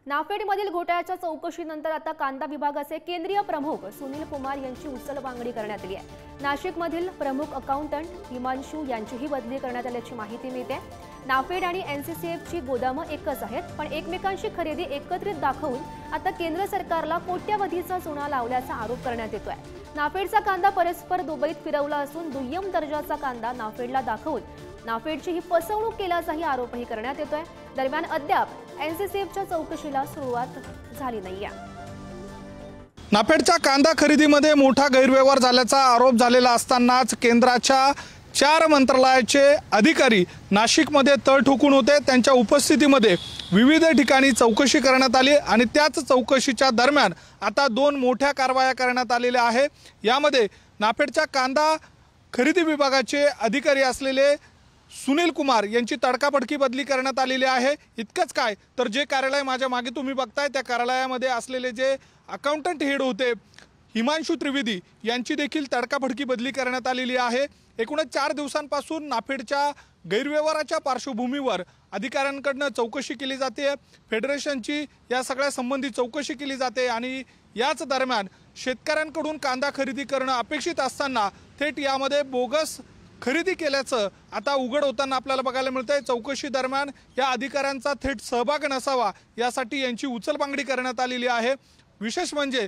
नाफेडमधील घोटाळ्याच्या चौकशीनंतर आता कांदा विभागाचे केंद्रीय प्रमुख सुनील कुमार यांची उचलबांगडी करण्यात आली आहे। नाशिकमधील प्रमुख अकाउंटंट हिमांशू यांचीही बदली करण्यात आल्याची माहिती मिळते। नाफेड आणि एनसीसीएफची गोदामं एकच आहेत, पण एकमेकांशी खरेदी एकत्रित दाखवून आता केंद्र सरकारला कोट्यवधीचा चुना लावल्याचा आरोप करण्यात येतोय। नाफेडचा कांदा परस्पर दुबईत फिरवला असून दुय्यम दर्जाचा कांदा नाफेडला दाखवून नाफेडची ही फसवणूक केल्याचाही आरोपही करण्यात येतोय। दरम्यान अद्याप एनसीसीएफच्या चौकशीला सुरुवात झाली नाहीये। नाफेडच्या कांदा खरेदीमध्ये मोठा गैरव्यवहार झाल्याचा आरोप झालेला असतानाच केंद्राच्या 4 मंत्रालयाचे अधिकारी नाशिकमध्ये तळ ठोकून होते। त्यांच्या उपस्थितीमध्ये विविध ठिकाणी चौकशी करण्यात आली आणि त्याच चौकशीच्या दरम्यान आता 2 मोठ्या कारवाया करण्यात आलेल्या आहे। यामध्ये नाफेडच्या कांदा खरेदी विभागाचे अधिकारी असलेले सुनील कुमार यांची तडकाफडकी बदली करण्यात आलेली आहे। इतकंच काय तर जे कार्यालय माझ्या मागे तुम्ही बघताय त्या कार्यालयामध्ये असलेले जे अकाउंटंट हेड होते हिमांशू त्रिवेदी यांची देखील तडकाफडकी बदली करण्यात आलेली आहे। एकूणच 4 दिवसांपासून नाफेडच्या गैरव्यवहाराच्या पार्श्वभूमीवर अधिकाऱ्यांकडून चौकशी केली जाते। फेडरेशनची या सगळ्या संबंधी चौकशी केली जाते आणि याच दरम्यान शेतकऱ्यांकडून कांदा खरेदी करणं अपेक्षित असताना थेट यामध्ये बोगस खरेदी केल्याचं आता उघड होताना आपल्याला बघायला मिळतंय। चौकशी दरम्यान या अधिकाऱ्यांचा थेट सहभाग नसावा यासाठी यांची उचलबांगडी करण्यात आलेली आहे। विशेष म्हणजे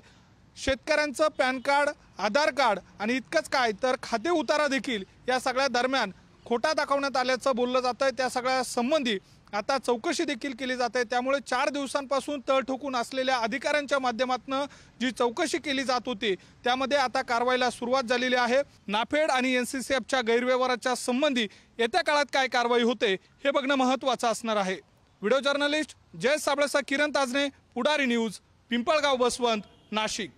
शेतकऱ्यांचं पॅन कार्ड, आधार कार्ड आणि इतकंच काय तर खाते उतारा देखील या सगळ्या दरम्यान खोटा दाखवण्यात आल्याचं बोललं जातंय। त्या सगळ्या संबंधी आता चौकशी देखील केली जाते। त्यामुळे 4 दिवसांपासून तळ ठोकून असलेल्या अधिकाऱ्यांच्या माध्यमातून जी चौकशी केली जात होती त्यामध्ये आता कारवाईला सुरुवात झालेली आहे। नाफेड आणि एनसीसीएफच्या गैरव्यवहाराच्या संबंधी येत्या काळात काय कारवाई होते हे बघणं महत्त्वाचं असणार आहे। व्हिडिओ जर्नलिस्ट जय साबळेसह किरण ताजने, पुढारी न्यूज, पिंपळगाव बसवंत, नाशिक।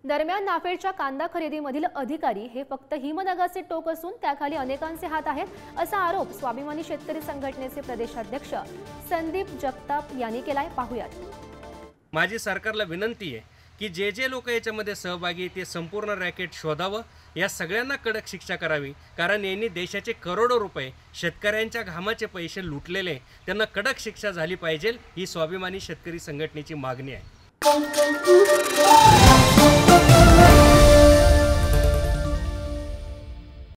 दरम्यान नाफेडच्या कांदा खरेदीमधील अधिकारी हे फक्त हिमनगाचे टोक असून त्याखाली अनेकांचे हात आहेत असा आरोप स्वाभिमानी शेतकरी संघटनेचे प्रदेशाध्यक्ष संदीप जगताप यांनी केलाय। पाहूयात। माझी सरकारला विनंती आहे की जे लोक याच्यामध्ये सहभागी ते संपूर्ण रॅकेट शोधावं, या सगळ्यांना कडक शिक्षा करावी, कारण यांनी देशाचे करोडो रुपये शेतकऱ्यांच्या घामाचे पैसे लुटलेले, त्यांना कडक शिक्षा झाली पाहिजे ही स्वाभिमानी शेतकरी संघटनेची मागणी आहे।